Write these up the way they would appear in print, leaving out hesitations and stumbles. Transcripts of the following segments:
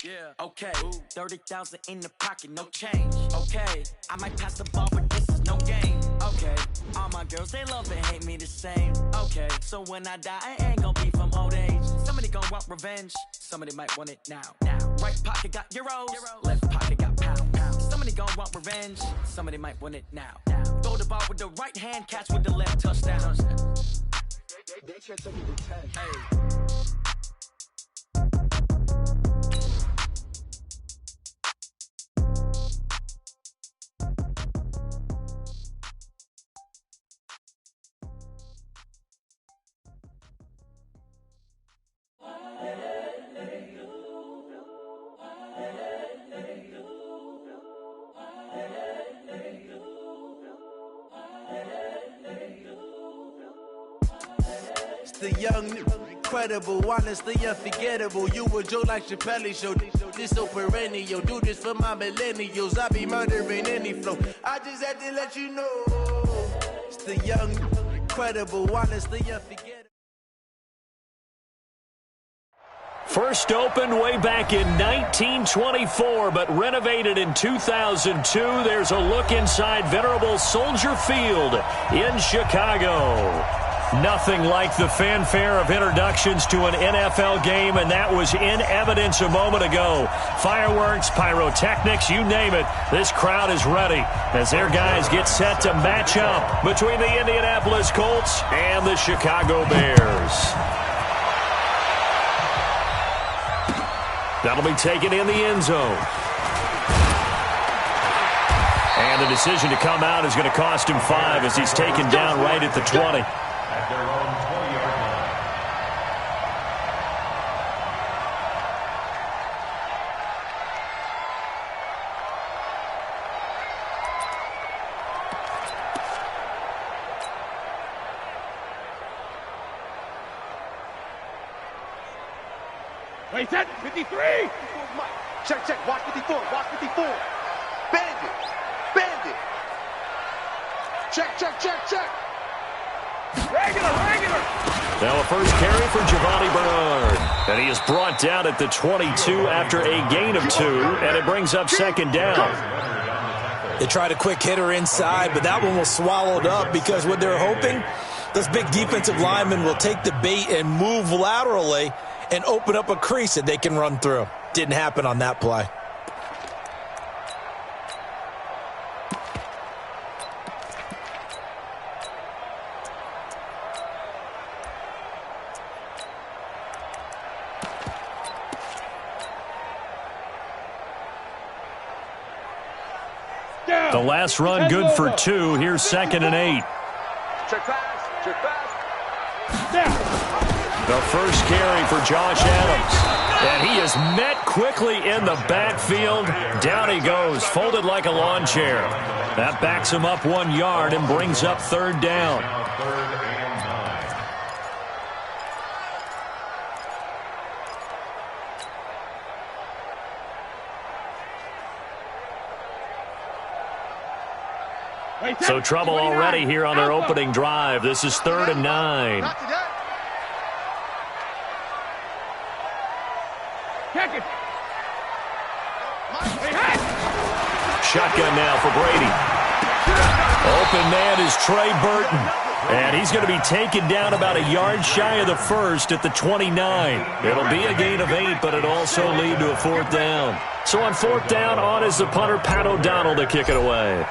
Okay, 30,000 in the pocket, no change. Okay, I might pass the ball, but this is no game. Okay, all my girls, they love and hate me the same. Okay, so when I die, I ain't gonna be from old age. Somebody gonna want revenge, somebody might want it now. Right pocket got euros, left pocket got pounds. Somebody gonna want revenge, somebody might want it now. Throw the ball with the right hand, catch with the left, touchdown. They can't take me to 10. Hey. The young, incredible, honestly unforgettable. You a joke like Chappelle show. This so perennial. Do this for my millennials. I be murdering any flow. I just had to let you know. It's the young, incredible, honestly unforgettable. First opened way back in 1924, but renovated in 2002. There's a look inside venerable Soldier Field in Chicago. Nothing like the fanfare of introductions to an NFL game, and that was in evidence a moment ago. Fireworks, pyrotechnics, you name it. This crowd is ready as their guys get set to match up between the Indianapolis Colts and the Chicago Bears. That'll be taken in the end zone. And the decision to come out is going to cost him 5 as he's taken down right at the 20. At their own 20-yard line. Wait, set, 53! Check, watch 54, watch 54. Bandit. Check. Regular. Now a first carry for Giovanni Bernard. And he is brought down at the 22 after a gain of 2, and it brings up second down. They tried a quick hitter inside, but that one was swallowed up because what they're hoping, those big defensive linemen will take the bait and move laterally and open up a crease that they can run through. Didn't happen on that play. The last run good for 2. Here's 2nd and 8. Check fast. The first carry for Josh Adams. And he is met quickly in the backfield. Down he goes, folded like a lawn chair. That backs him up 1 yard and brings up 3rd down. So trouble already here on their opening drive. This is 3rd and 9. Shotgun now for Brady. Open man is Trey Burton. And he's going to be taken down about a yard shy of the first at the 29. It'll be a gain of 8, but it'll also lead to a 4th down. So on 4th down, on is the punter, Pat O'Donnell, to kick it away.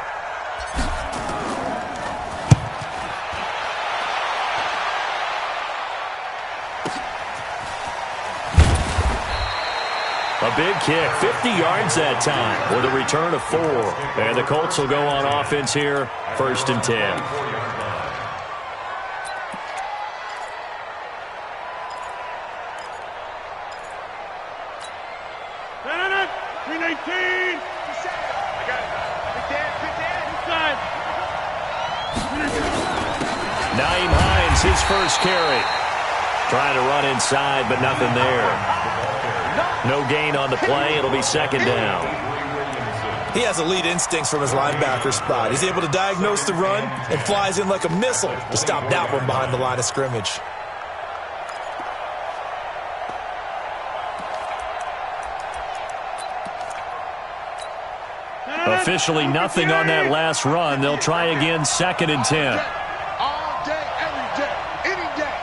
A big kick, 50 yards that time with a return of 4. And the Colts will go on offense here, 1st and 10. Green 18. I got it. Big Dan. Inside. Nyheim Hines, his first carry. Trying to run inside, but nothing there. No gain on the play. It'll be 2nd down. He has elite instincts from his linebacker spot. He's able to diagnose the run and flies in like a missile to stop that one behind the line of scrimmage. Officially nothing on that last run. They'll try again, 2nd and 10. All day, every day, any day.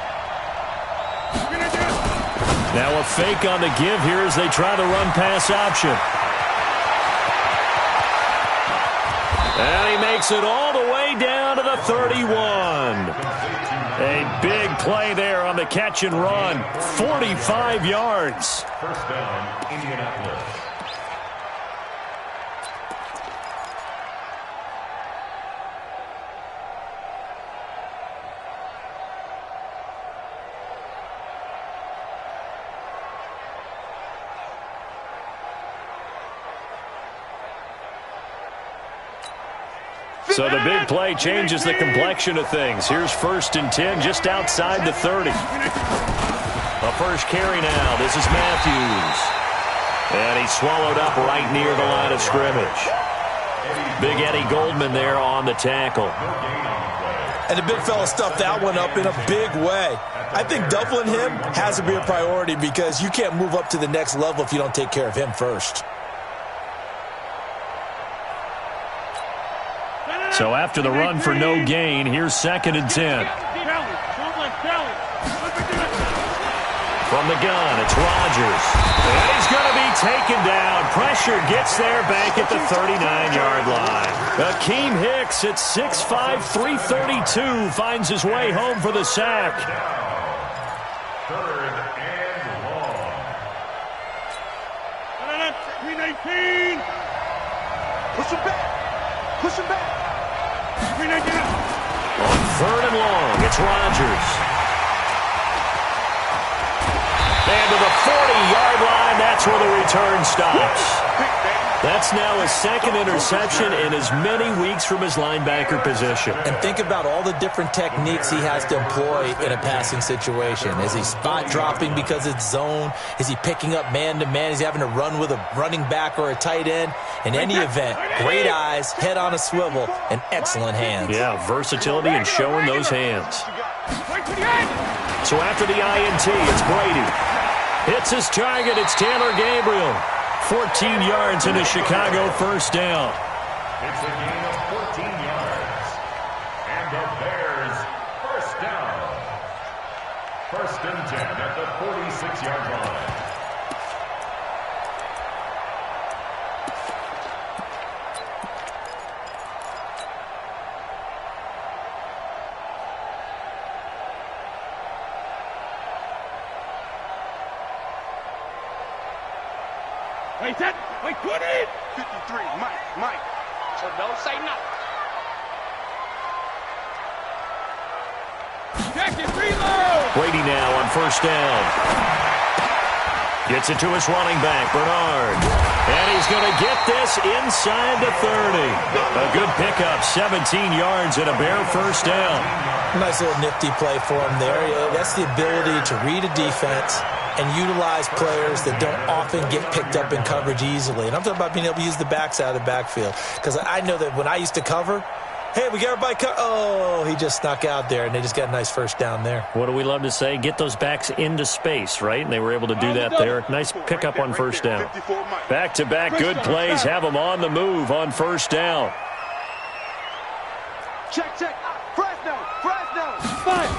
Now a fake on the give here as they try the run-pass option. And he makes it all the way down to the 31. A big play there on the catch and run. 45 yards. First down, Indianapolis. So the big play changes the complexion of things. Here's 1st and 10 just outside the 30. A first carry now. This is Matthews. And he's swallowed up right near the line of scrimmage. Big Eddie Goldman there on the tackle. And the big fella stuffed that one up in a big way. I think doubling him has to be a priority because you can't move up to the next level if you don't take care of him first. So after the run for no gain, here's 2nd and 10. From the gun, it's Rodgers. And he's going to be taken down. Pressure gets there back at the 39-yard line. Akeem Hicks at 6'5", 332 finds his way home for the sack. 3rd and long. 319. Push him back. Push him back. On 3rd and long, it's Rodgers. And to the 40-yard line, that's where the return stops. That's now his 2nd interception in as many weeks from his linebacker position. And think about all the different techniques he has to employ in a passing situation. Is he spot dropping because it's zone? Is he picking up man-to-man? Is he having to run with a running back or a tight end? In any event, great eyes, head on a swivel, and excellent hands. Yeah, versatility and showing those hands. So after the INT, it's Brady. Hits his target, it's Taylor Gabriel. 14 yards in a Chicago first down. It's a gain of 14 yards. And the Bears first down. 1st and 10 at the 46-yard line. Wait, 20. 53, Mike. So don't say nothing. Check it, reload. Brady now on first down. Gets it to his running back, Bernard. And he's going to get this inside the 30. A good pickup, 17 yards and a Bear first down. Nice little nifty play for him there. Yeah, that's the ability to read a defense and utilize players that don't often get picked up in coverage easily. And I'm talking about being able to use the backside of the backfield. Because I know that when I used to cover, hey, we got everybody oh, he just snuck out there, and they just got a nice first down there. What do we love to say? Get those backs into space, right? And they were able to do that there. Nice pickup on first down. Back-to-back good plays have them on the move on first down. Check. Fresno. Five.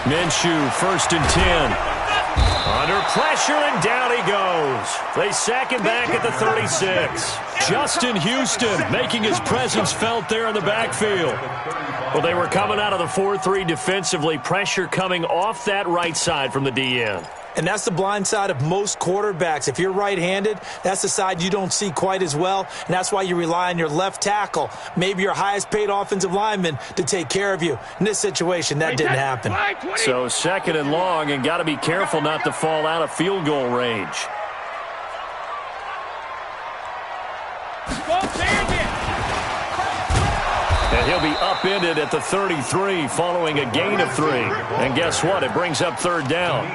Minshew, 1st and 10. Under pressure, and down he goes. They sack him back at the 36. Justin Houston making his presence felt there in the backfield. Well, they were coming out of the 4-3 defensively. Pressure coming off that right side from the DN. And that's the blind side of most quarterbacks. If you're right-handed, that's the side you don't see quite as well, and that's why you rely on your left tackle, maybe your highest-paid offensive lineman, to take care of you. In this situation, that didn't happen. So 2nd and long, and got to be careful not to fall out of field goal range. And he'll be upended at the 33 following a gain of 3. And guess what? It brings up 3rd down.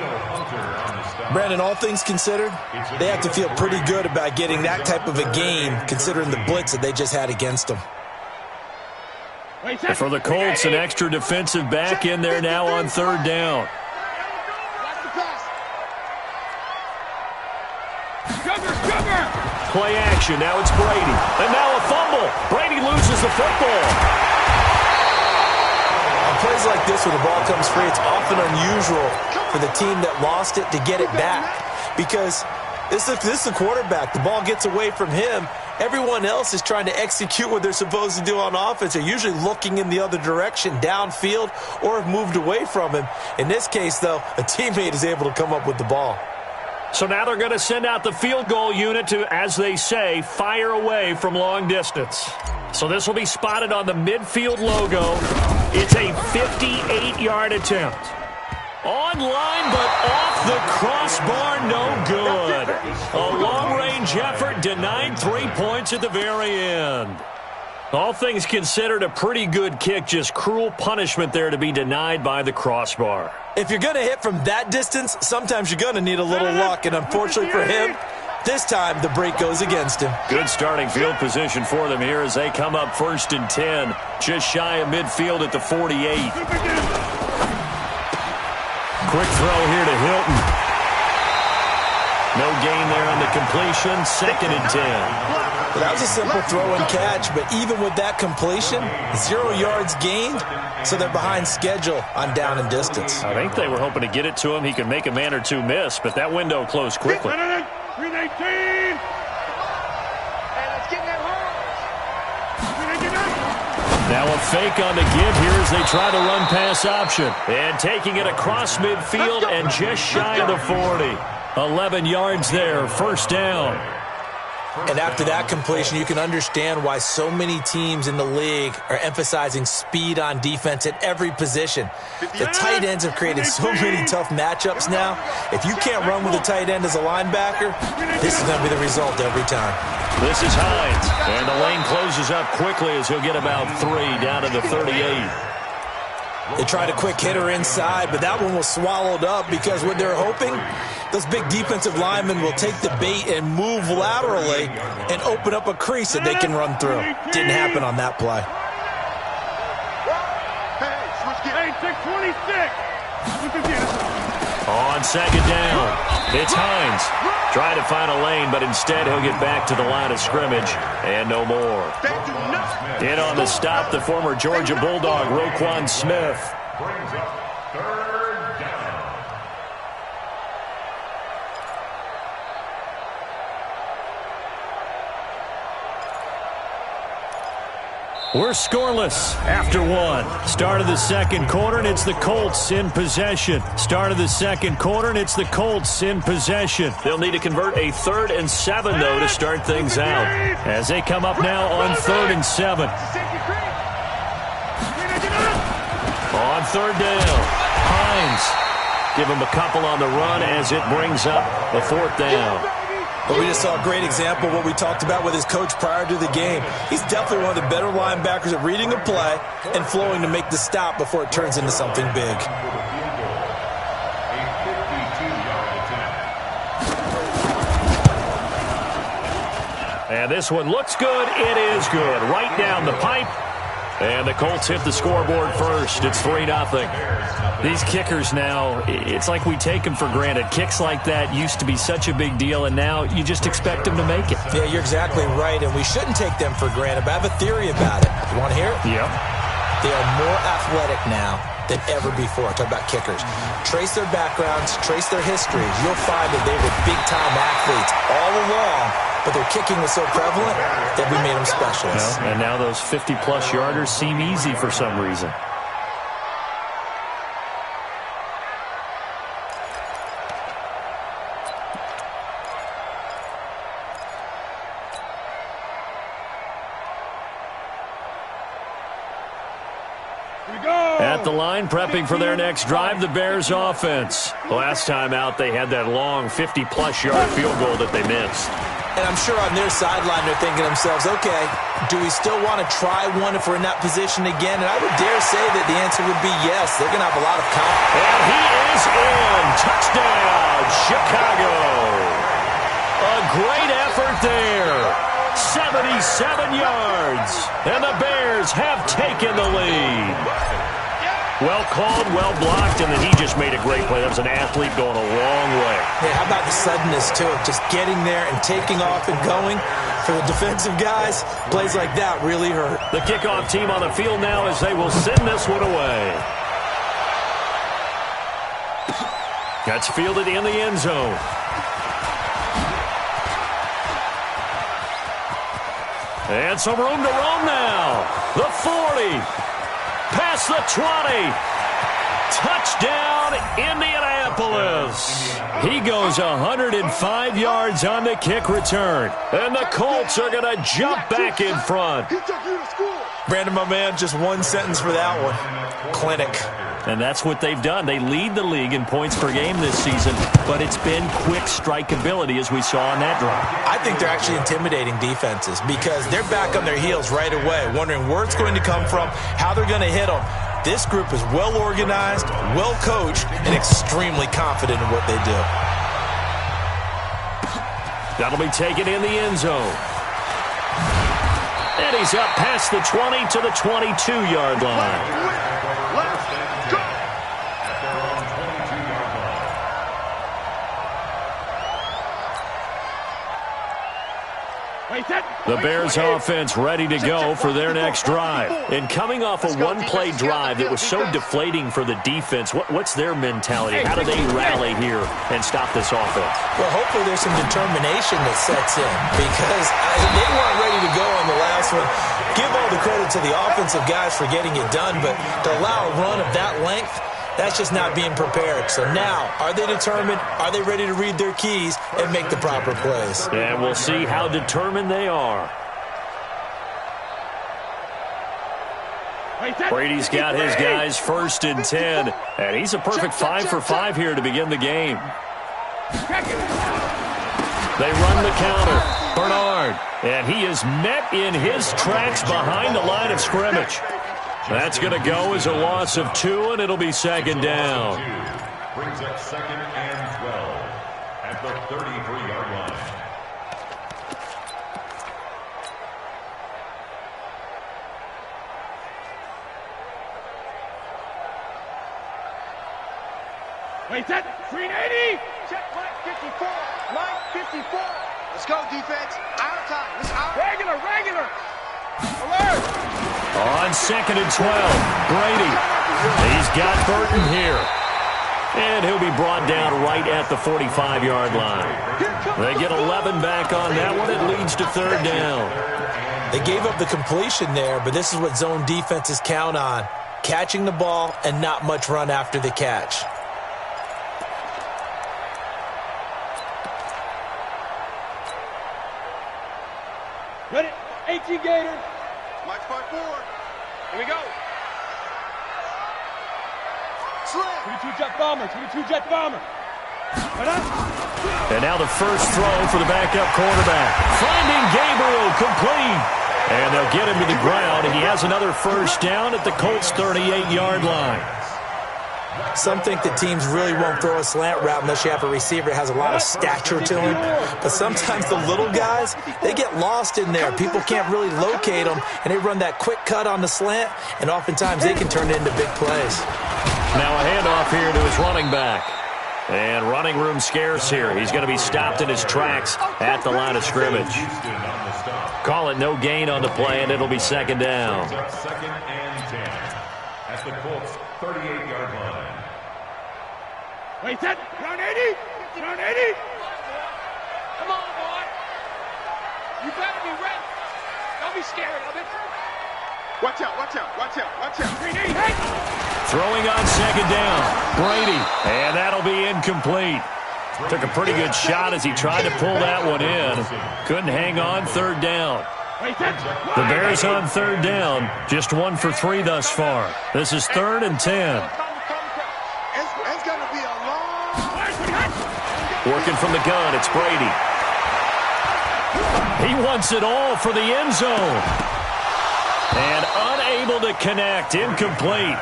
Brandon, all things considered, they have to feel pretty good about getting that type of a gain considering the blitz that they just had against them. For the Colts, an extra defensive back in there now on 3rd down. play action. Now it's Brady. And now a fumble. Brady loses the football. On plays like this where the ball comes free, it's often unusual for the team that lost it to get it back. Because this is the quarterback. The ball gets away from him. Everyone else is trying to execute what they're supposed to do on offense. They're usually looking in the other direction, downfield, or have moved away from him. In this case, though, a teammate is able to come up with the ball. So now they're going to send out the field goal unit to, as they say, fire away from long distance. So this will be spotted on the midfield logo. It's a 58-yard attempt. Online, but off the crossbar, no good. A long-range effort denied 3 points at the very end. All things considered, a pretty good kick, just cruel punishment there to be denied by the crossbar. If you're going to hit from that distance, sometimes you're going to need a little luck, and unfortunately for him, this time the break goes against him. Good starting field position for them here as they come up 1st and 10, just shy of midfield at the 48. Quick throw here to Hilton. No gain there on the completion. 2nd and 10. Well, that was a simple throw and catch, but even with that completion, 0 yards gained, so they're behind schedule on down and distance. I think they were hoping to get it to him. He could make a man or two miss, but that window closed quickly. 319. Now a fake on the give here as they try the run-pass option. And taking it across midfield and just shy of the 40. 11 yards there, 1st down. And after that completion, you can understand why so many teams in the league are emphasizing speed on defense at every position. The tight ends have created so many tough matchups now. If you can't run with a tight end as a linebacker, this is going to be the result every time. This is Hines, and the lane closes up quickly as he'll get about 3 down to the 38. They tried a quick hitter inside, but that one was swallowed up because what they're hoping, those big defensive linemen will take the bait and move laterally and open up a crease that they can run through. Didn't happen on that play. On 2nd down, it's Hines. Trying to find a lane, but instead he'll get back to the line of scrimmage, and no more. In on the stop, the former Georgia Bulldog, Roquan Smith. Brings up 3rd down. We're scoreless after 1. Start of the 2nd quarter, and it's the Colts in possession. Start of the 2nd quarter, and it's the Colts in possession. They'll need to convert a 3rd and 7, though, to start things out. As they come up now on 3rd and 7. On 3rd down, Hines. Give him a couple on the run as it brings up a 4th down. But we just saw a great example of what we talked about with his coach prior to the game. He's definitely one of the better linebackers at reading a play and flowing to make the stop before it turns into something big. And this one looks good. It is good. Right down the pipe. And the Colts hit the scoreboard first. It's 3-0. These kickers now, it's like we take them for granted. Kicks like that used to be such a big deal, and now you just expect them to make it. Yeah, you're exactly right, and we shouldn't take them for granted, but I have a theory about it. You want to hear it? Yep. They are more athletic now than ever before. Talk about kickers. Trace their backgrounds, trace their histories. You'll find that they were big-time athletes all along, but their kicking was so prevalent that we made them specialists. Well, and now those 50-plus yarders seem easy for some reason. At the line, prepping for their next drive, the Bears offense. Last time out, they had that long 50-plus yard field goal that they missed. And I'm sure on their sideline, they're thinking to themselves, okay, do we still want to try one if we're in that position again? And I would dare say that the answer would be yes. They're going to have a lot of confidence. And he is in. Touchdown, Chicago. A great effort there. 77 yards. And the Bears have taken the lead. Well called, well blocked, and then he just made a great play. That was an athlete going a long way. Yeah, how about the suddenness to it? Just getting there and taking off and going. For the defensive guys, plays like that really hurt. The kickoff team on the field now as they will send this one away. That's fielded in the end zone. And some room to roam now. The 40. Past the 20. Touchdown, Indianapolis. He goes 105 yards on the kick return. And the Colts are going to jump back in front. Brandon, my man, just one sentence for that one. Clinic. And that's what they've done. They lead the league in points per game this season, but it's been quick strikeability as we saw on that drive. I think they're actually intimidating defenses because they're back on their heels right away, wondering where it's going to come from, how they're going to hit them. This group is well organized, well coached, and extremely confident in what they do. That'll be taken in the end zone. And he's up past the 20 to the 22-yard line. The Bears offense ready to go for their next drive. And coming off a one-play drive that was so deflating for the defense, what's their mentality? How do they rally here and stop this offense? Well, hopefully there's some determination that sets in because they weren't ready to go on the last one. Give all the credit to the offensive guys for getting it done, but to allow a run of that length, that's just not being prepared. So now, are they determined? Are they ready to read their keys and make the proper plays? And we'll see how determined they are. Brady's got his guys 1st and 10, and he's a perfect 5 for 5 here to begin the game. They run the counter. Bernard, and he is met in his tracks behind the line of scrimmage. That's going to go as a loss of 2, and it'll be 2nd down. Brings up 2nd and 12 at the 33-yard line. Wait, that 380. Check line 54. Line 54. Let's go, defense. Out of time. Let's out. Regular. Alert. On 2nd and 12, Brady. He's got Burton here. And he'll be brought down right at the 45-yard line. They get 11 back on that one. It leads to 3rd down. They gave up the completion there, but this is what zone defenses count on. Catching the ball and not much run after the catch. Ready? 18 Gator. March part forward. Here we go. Slim. 22 jet bomber. And now the first throw for the backup quarterback. Finding Gabriel complete. And they'll get him to the ground, and he has another 1st down at the Colts' 38-yard line. Some think that teams really won't throw a slant route unless you have a receiver that has a lot of stature to him. But sometimes the little guys, they get lost in there. People can't really locate them, and they run that quick cut on the slant, and oftentimes they can turn it into big plays. Now a handoff here to his running back. And running room scarce here. He's going to be stopped in his tracks at the line of scrimmage. Call it no gain on the play, and it'll be 2nd down. 2nd and 10 at the Colts' 38-yard line. Wait, that. Round 80. Come on, boy. You better be ready. Don't be scared of it. Watch out. 380. Hey. Throwing on 2nd down. Brady. And that'll be incomplete. Took a pretty good shot as he tried to pull that one in. Couldn't hang on 3rd down. The Bears on 3rd down. Just 1 for 3 thus far. This is 3rd and 10. It's going to be a long... Working from the gun, it's Brady. He wants it all for the end zone. And unable to connect. Incomplete.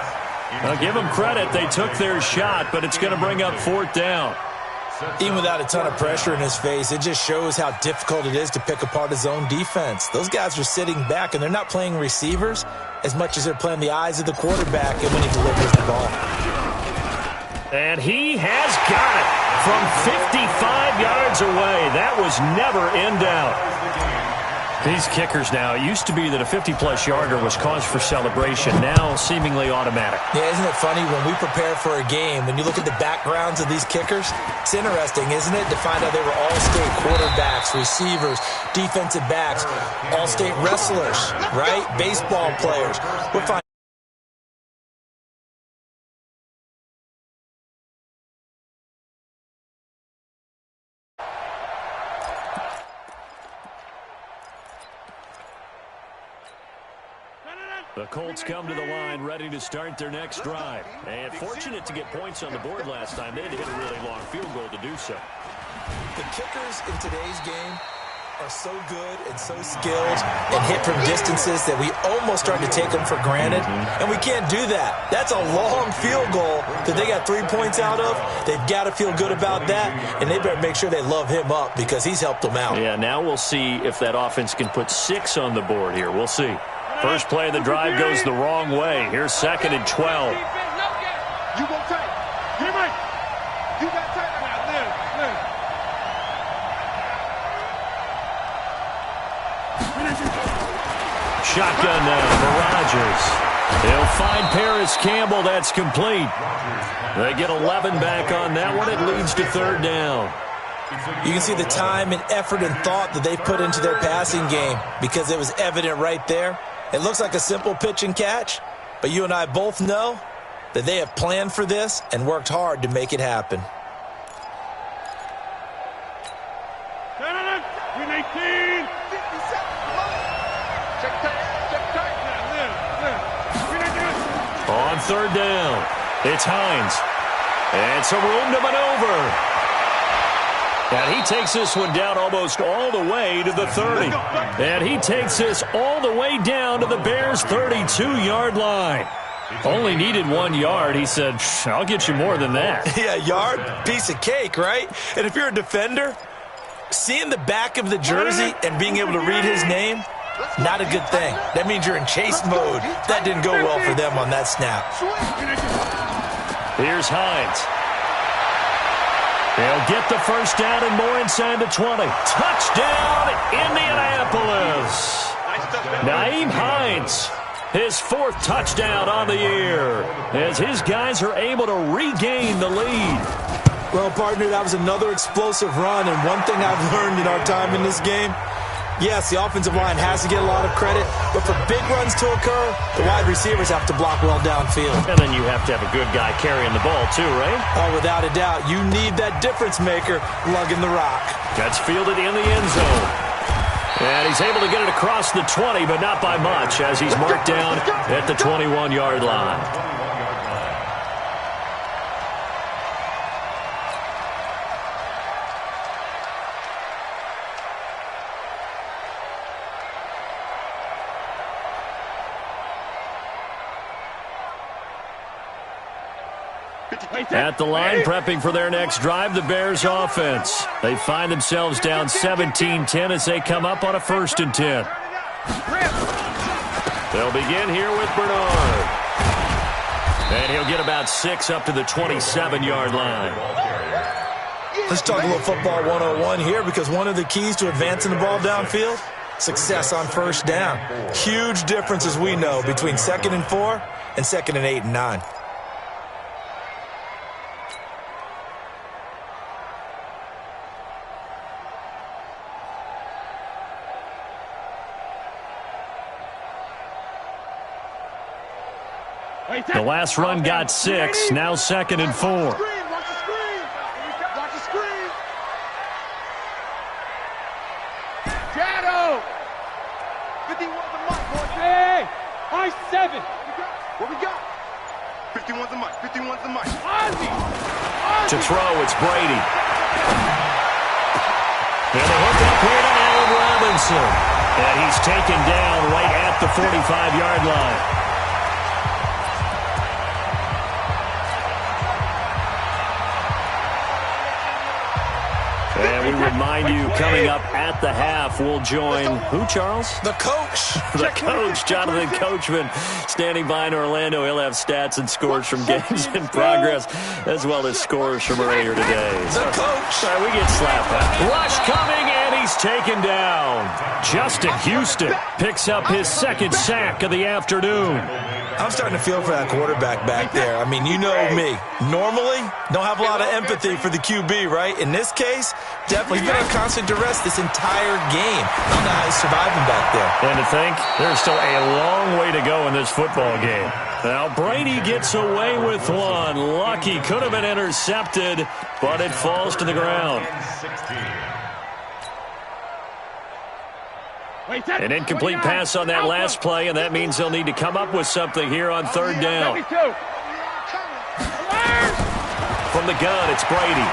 I'll give them credit. They took their shot, but it's going to bring up 4th down. Even without a ton of pressure in his face, it just shows how difficult it is to pick apart his own defense. Those guys are sitting back, and they're not playing receivers as much as they're playing the eyes of the quarterback and when he delivers the ball. And he has got it from 55 yards away. That was never in doubt. These kickers now, it used to be that a 50-plus yarder was cause for celebration, now seemingly automatic. Yeah, isn't it funny when we prepare for a game, when you look at the backgrounds of these kickers, it's interesting, isn't it, to find out they were all-state quarterbacks, receivers, defensive backs, all-state wrestlers, right? Baseball players. We'll find the Colts come to the line ready to start their next drive. And fortunate to get points on the board last time. They had to hit a really long field goal to do so. the kickers in today's game are so good and so skilled and hit from distances that we almost start to take them for granted, and we can't do that. That's a long field goal that they got 3 points out of. They've got to feel good about that, and they better make sure they love him up because he's helped them out. Yeah, now we'll see if that offense can put 6 on the board here. We'll see. First play of the drive goes the wrong way. Here's 2nd and 12. You go tight. Get it right. You got tight now. Live. Shotgun now for Rodgers. He'll find Paris Campbell. That's complete. They get 11 back on that one. It leads to 3rd down. You can see the time and effort and thought that they've put into their passing game because it was evident right there. It looks like a simple pitch and catch, but you and I both know that they have planned for this and worked hard to make it happen. On 3rd down, it's Hines. And some room to maneuver. And he takes this one down almost all the way to the 30. And he takes this all the way down to the Bears' 32-yard line. Only needed 1 yard. He said, I'll get you more than that. Yeah, yard, piece of cake, right? And if you're a defender, seeing the back of the jersey and being able to read his name, not a good thing. That means you're in chase mode. That didn't go well for them on that snap. Here's Hines. They'll get the first down and more inside the 20. Touchdown, Indianapolis. Nyheim Hines, his 4th touchdown on the year, as his guys are able to regain the lead. Well, partner, that was another explosive run, and one thing I've learned in our time in this game, yes, the offensive line has to get a lot of credit, but for big runs to occur, the wide receivers have to block well downfield. And then you have to have a good guy carrying the ball too, right? Oh, without a doubt. You need that difference maker lugging the rock. That's fielded in the end zone. And he's able to get it across the 20, but not by much, as he's marked down at the 21-yard line. At the line, prepping for their next drive, the Bears offense. They find themselves down 17-10 as they come up on a 1st and 10. They'll begin here with Bernard. And he'll get about 6 up to the 27-yard line. Let's talk a little football 101 here, because one of the keys to advancing the ball downfield, success on 1st down. Huge difference, as we know, between 2nd and 4 and 2nd and 8 and 9. The last run got 6, now 2nd and 4. Watch the screen. Watch the screen. Shadow. 51's the mark, boys. Hey, I-7. What we got? 51's the mark. 51's the mark. Ozzy. To throw, it's Brady. And they hook up here to Allen Robinson. And he's taken down right at the 45-yard line. We remind you, coming up at the half, we'll join who, Charles? The coach. The coach, Jonathan Coachman, standing by in Orlando. He'll have stats and scores from games in progress, as well as scores from earlier today. The coach. All right, we get slapped back. Rush coming, and he's taken down. Justin Houston picks up his second sack of the afternoon. I'm starting to feel for that quarterback back there. I mean, you know me. Normally, don't have a lot of empathy for the QB, right? In this case, definitely he's been on constant duress this entire game. I don't know how he's surviving back there. And to think, there's still a long way to go in this football game. Now, Brady gets away with one. Lucky, could have been intercepted, but it falls to the ground. An incomplete pass on that last play, and that means they'll need to come up with something here on third down. From the gun, it's Brady.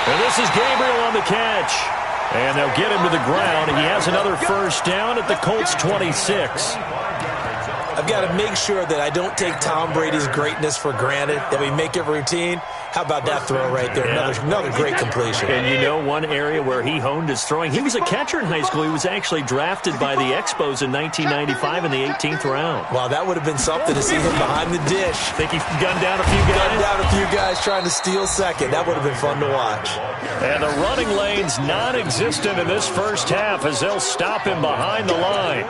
And this is Gabriel on the catch. And they'll get him to the ground. He has another first down at the Colts 26. I've got to make sure that I don't take Tom Brady's greatness for granted, that we make it routine. How about that throw right there? Yeah. Another great completion. And you know one area where he honed his throwing? He was a catcher in high school. He was actually drafted by the Expos in 1995 in the 18th round. Wow, that would have been something to see him behind the dish. Think he gunned down a few guys? Gunned down a few guys trying to steal second. That would have been fun to watch. And the running lane's non-existent in this first half as they'll stop him behind the line.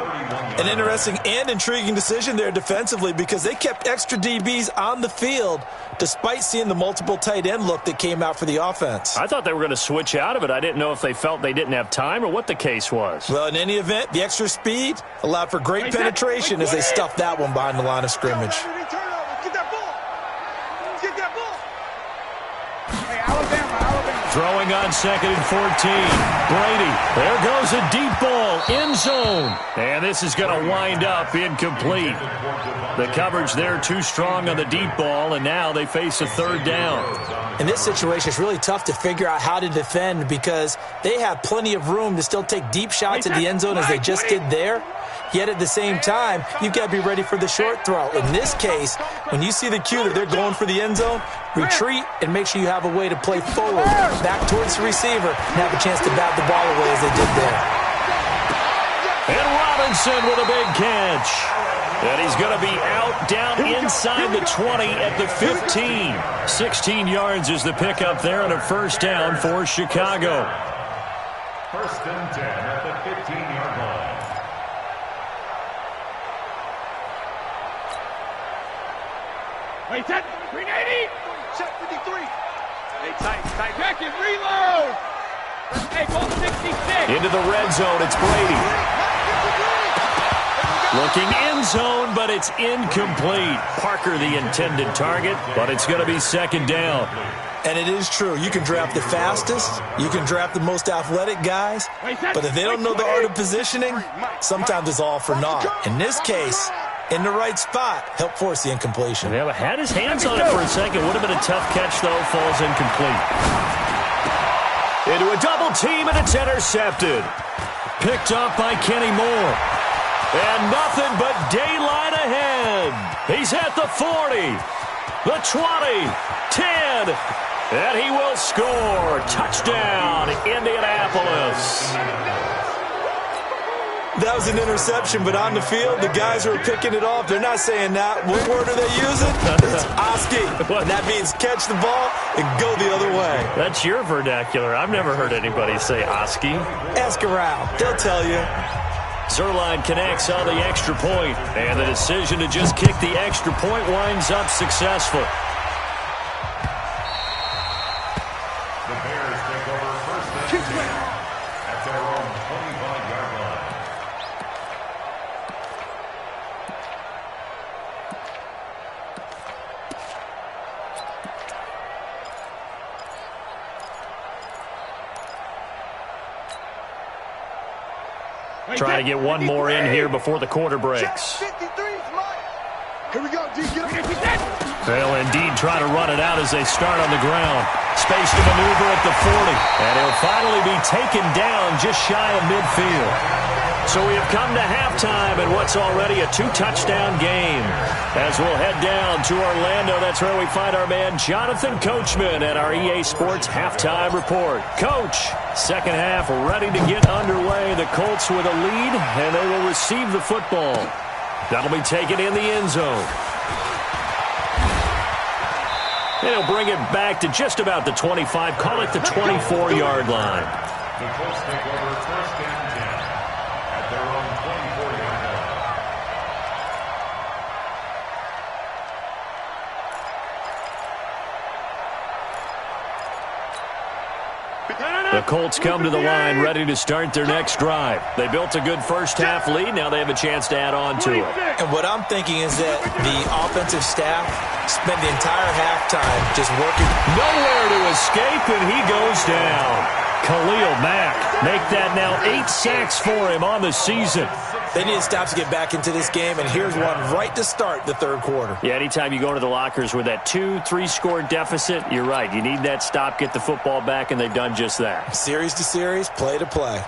An interesting and intriguing decision there defensively because they kept extra DBs on the field despite seeing the multiple tight end look that came out for the offense. I thought they were going to switch out of it. I didn't know if they felt they didn't have time or what the case was. Well, in any event, the extra speed allowed for great penetration as they stuffed that one behind the line of scrimmage. Throwing on 2nd and 14. Brady. There goes a deep ball. End zone. And this is going to wind up incomplete. The coverage there too strong on the deep ball, and now they face a third down. In this situation, it's really tough to figure out how to defend because they have plenty of room to still take deep shots at the end zone as they just did there. Yet at the same time, you've got to be ready for the short throw. In this case, when you see the cue that they're going for the end zone, retreat and make sure you have a way to play forward, back towards the receiver, and have a chance to bat the ball away as they did there. And Robinson with a big catch. And he's going to be out down inside the 20 at the 15. 16 yards is the pickup there and a first down for Chicago. First and 10 at the 15-yard line. Wait, set, 380, set 53. Hey, tight, back and reload. Hey, goal 66. Into the red zone, it's Brady. Looking end zone, but it's incomplete. Parker the intended target, but it's going to be second down. And it is true. You can draft the fastest. You can draft the most athletic guys. But if they don't know the art of positioning, sometimes it's all for naught. In this case, in the right spot, help force the incompletion. Yeah, had his hands on it for a second. Would have been a tough catch, though. Falls incomplete. Into a double team, and it's intercepted. Picked up by Kenny Moore. And nothing but daylight ahead. He's at the 40, the 20, 10, and he will score. Touchdown, Indianapolis. That was an interception, but on the field, the guys who are picking it off, they're not saying that. What word are they using? It's Oski. And that means catch the ball and go the other way. That's your vernacular. I've never heard anybody say Oski. Ask around. They'll tell you. Zerline connects on the extra point, and the decision to just kick the extra point winds up successful. The Bears take over first and 10 at their own 25-yard line. Trying to get one more in here before the quarter breaks. Here we go, D. They'll indeed try to run it out as they start on the ground. Space to maneuver at the 40. And he'll finally be taken down just shy of midfield. So we have come to halftime in what's already a 2-touchdown game. As we'll head down to Orlando, that's where we find our man Jonathan Coachman at our EA Sports Halftime Report. Coach, second half ready to get underway. The Colts with a lead, and they will receive the football. That'll be taken in the end zone. And he'll bring it back to just about the 25, call it the 24-yard line. The Colts take over first and 10 at their own 24-yard line. The Colts come to the line ready to start their next drive. They built a good first-half lead. Now they have a chance to add on to it. And what I'm thinking is that the offensive staff spent the entire halftime just working. Nowhere to escape, and he goes down. Khalil Mack, make that now 8 sacks for him on the season. They need to stop to get back into this game, and here's one right to start the third quarter. Yeah, anytime you go into the lockers with that 2-3 score deficit, you're right. You need that stop, get the football back, and they've done just that. Series to series, play to play.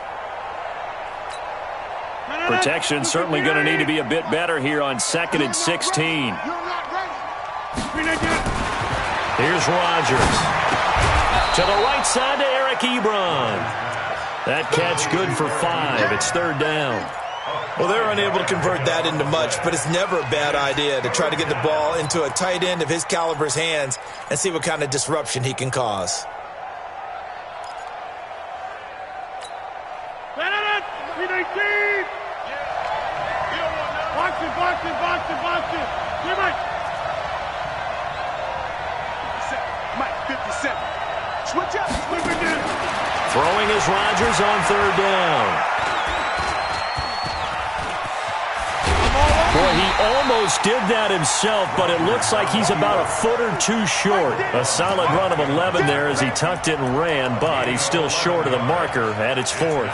Protection certainly going to need to be a bit better here on 2nd and 16. Here's Rodgers. To the right side to Eric Ebron. That catch good for 5. It's third down. Well, they're unable to convert that into much, but it's never a bad idea to try to get the ball into a tight end of his caliber's hands and see what kind of disruption he can cause. Throwing is Rodgers on third down. Boy, he almost did that himself, but it looks like he's about a foot or two short. A solid run of 11 there as he tucked it and ran, but he's still short of the marker, and it's fourth.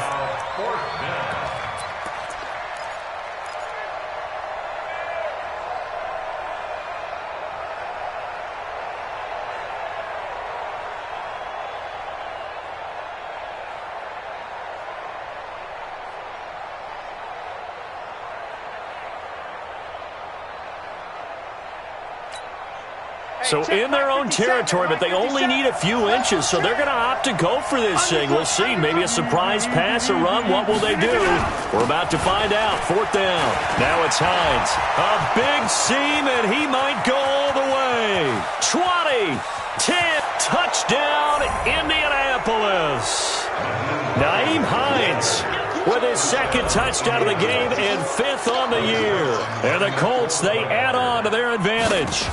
So in their own territory, but they only need a few inches, so they're going to opt to go for this thing. We'll see. Maybe a surprise pass or run. What will they do? We're about to find out. Fourth down. Now it's Hines. A big seam, and he might go all the way. 20, 10, touchdown, Indianapolis. Nyheim Hines with his second touchdown of the game and 5th on the year. And the Colts, they add on to their advantage.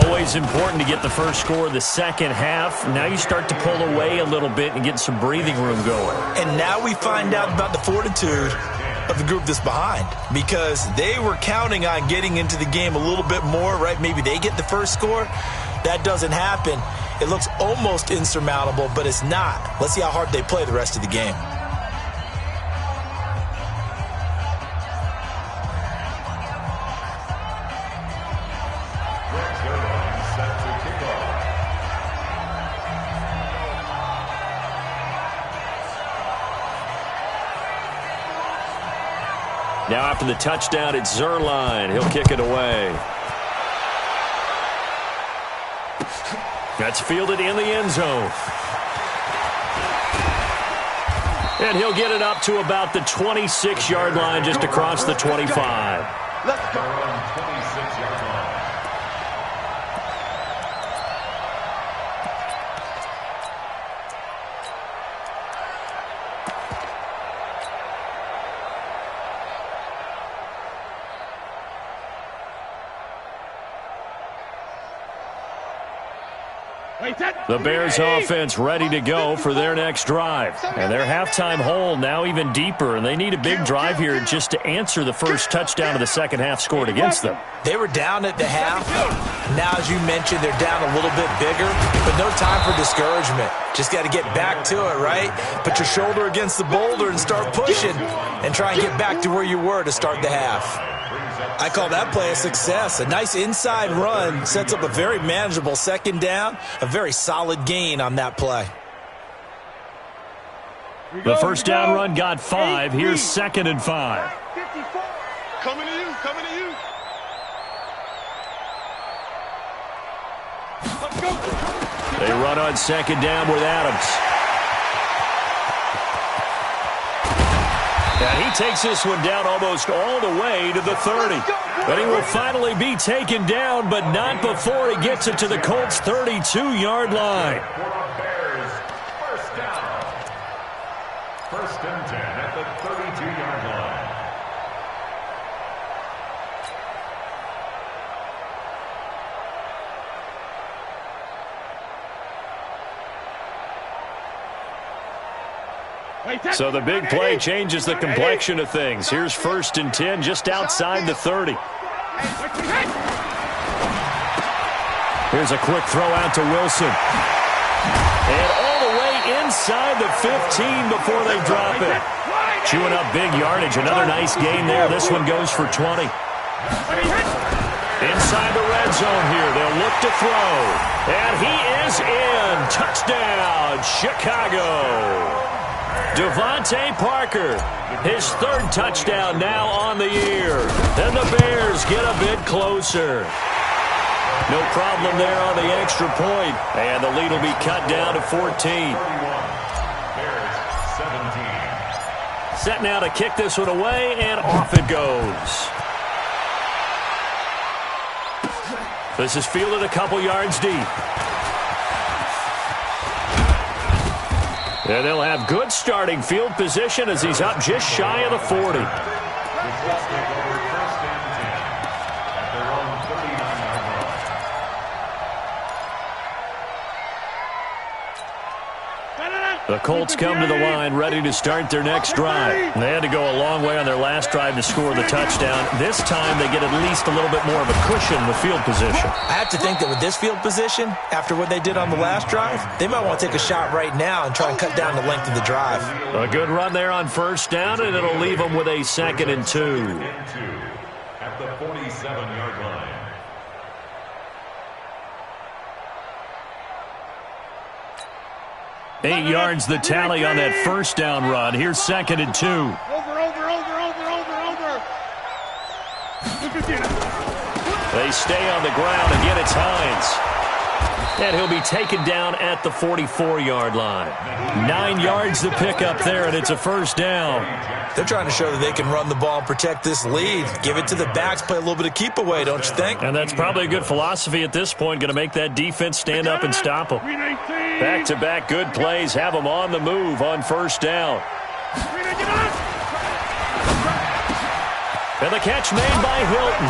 Always important to get the first score of the second half. Now you start to pull away a little bit and get some breathing room going. And now we find out about the fortitude of the group that's behind, because they were counting on getting into the game a little bit more, right? Maybe they get the first score. That doesn't happen. It looks almost insurmountable, but it's not. Let's see how hard they play the rest of the game. Now after the touchdown, it's Zerline. He'll kick it away. That's fielded in the end zone. And he'll get it up to about the 26-yard line, just across the 25. Let's go. 26-yard line. The Bears offense ready to go for their next drive. And their halftime hole now even deeper, and they need a big drive here just to answer the first touchdown of the second half scored against them. They were down at the half. Now, as you mentioned, they're down a little bit bigger, but no time for discouragement. Just got to get back to it, right? Put your shoulder against the boulder and start pushing and try and get back to where you were to start the half. I call that play a success. A nice inside run sets up a very manageable second down, a very solid gain on that play. The first down run got 5. Here's 2nd and 5. 54. Coming to you, coming to you. Let's go. They run on 2nd down with Adams. And he takes this one down almost all the way to the 30. But he will finally be taken down, but not before he gets it to the Colts' 32-yard line. First down. 1st and 10 at the 32-yard line. So the big play changes the complexion of things. Here's 1st and 10 just outside the 30. Here's a quick throw out to Wilson. And all the way inside the 15 before they drop it. Chewing up big yardage. Another nice gain there. This one goes for 20. Inside the red zone here. They'll look to throw. And he is in. Touchdown, Chicago. Devontae Parker, his 3rd touchdown now on the year. And the Bears get a bit closer. No problem there on the extra point. And the lead will be cut down to 14. Bears 17. Set now to kick this one away, and off it goes. This is fielded a couple yards deep. And they'll have good starting field position as he's up just shy of the 40. The Colts take over 1st and 10 at their own 39-yard line. The Colts come to the line ready to start their next drive. They had to go a long way on their last drive to score the touchdown. This time they get at least a little bit more of a cushion with field position. I have to think that with this field position, after what they did on the last drive, they might want to take a shot right now and try and cut down the length of the drive. A good run there on 1st down, and it'll leave them with a 2nd and 2. At the 47-yard line. 8 yards the tally on that 1st down run. Here's 2nd and 2. Over. They stay on the ground. Again, it's Hines. And he'll be taken down at the 44-yard line. 9 yards the pickup there, and it's a 1st down. They're trying to show that they can run the ball and protect this lead. Give it to the backs, play a little bit of keep away, don't you think? And that's probably a good philosophy at this point. Going to make that defense stand up and stop them. Back-to-back good plays. Have them on the move on 1st down. And the catch made by Hilton.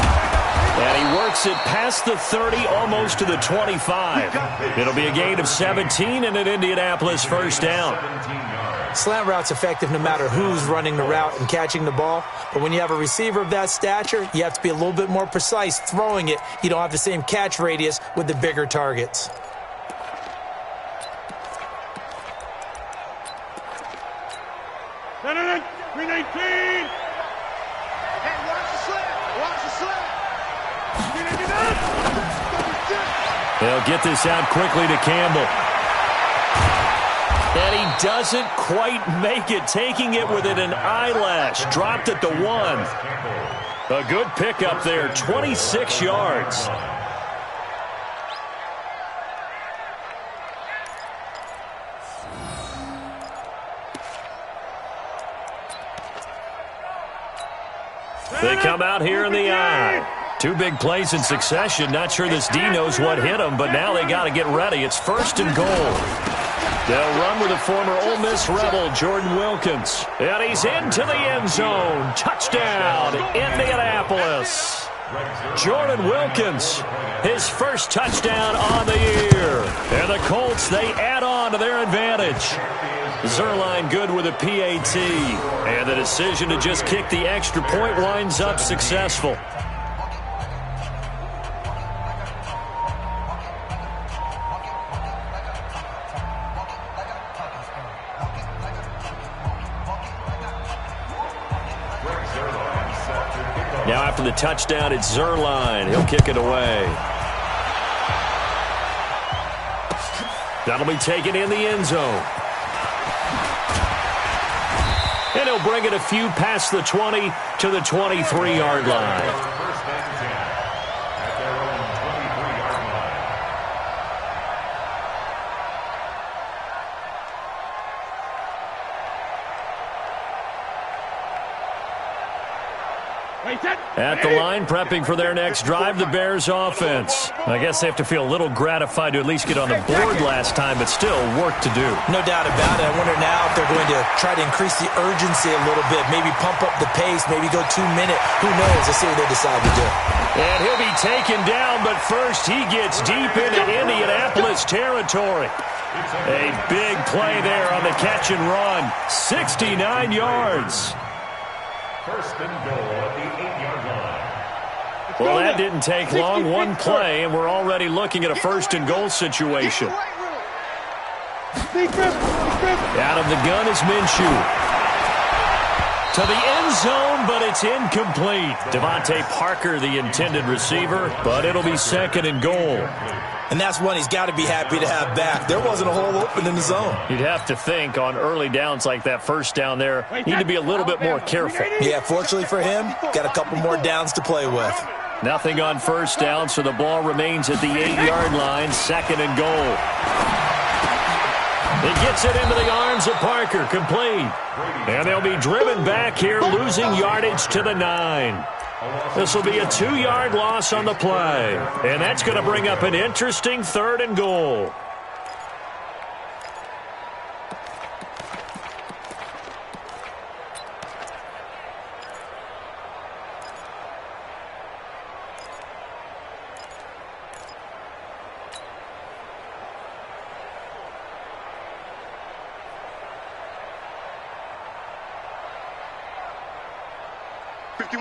And he works it past the 30, almost to the 25. It'll be a gain of 17 and an Indianapolis 1st down. Slant route's effective no matter who's running the route and catching the ball. But when you have a receiver of that stature, you have to be a little bit more precise throwing it. You don't have the same catch radius with the bigger targets. They'll get this out quickly to Campbell. And he doesn't quite make it, taking it within an eyelash. Dropped at the 1. A good pickup there, 26 yards. They come out here in the eye. 2 big plays in succession. Not sure this D knows what hit him, but now they got to get ready. It's 1st and goal. They'll run with the former Ole Miss Rebel, Jordan Wilkins. And he's into the end zone. Touchdown, Indianapolis. Jordan Wilkins, his 1st touchdown on the year. And the Colts, they add on to their advantage. Zerline good with a PAT. And the decision to just kick the extra point winds up successful. Now after the touchdown, it's Zerline. He'll kick it away. That'll be taken in the end zone. And he'll bring it a few past the 20 to the 23-yard line. First and 10 at their own 23-yard line. At the line, prepping for their next drive, the Bears offense. I guess they have to feel a little gratified to at least get on the board last time, but still work to do. No doubt about it. I wonder now if they're going to try to increase the urgency a little bit, maybe pump up the pace, maybe go 2-minute. Who knows? Let's see what they decide to do. And he'll be taken down, but first he gets deep into Indianapolis territory. A big play there on the catch and run. 69 yards. First and goal at the 8-yard line. Well, that didn't take long. One play, and we're already looking at a first and goal situation. Out of the gun is Minshew. To the end zone, but it's incomplete. Devontae Parker, the intended receiver, but it'll be second and goal. And that's one he's got to be happy to have back. There wasn't a hole open in the zone. You'd have to think on early downs like that first down there, need to be a little bit more careful. Yeah, fortunately for him, got a couple more downs to play with. Nothing on first down, so the ball remains at the 8-yard line, second and goal. He gets it into the arms of Parker, complete. And they'll be driven back here, losing yardage to the 9. This will be a 2-yard loss on the play. And that's going to bring up an interesting third and goal.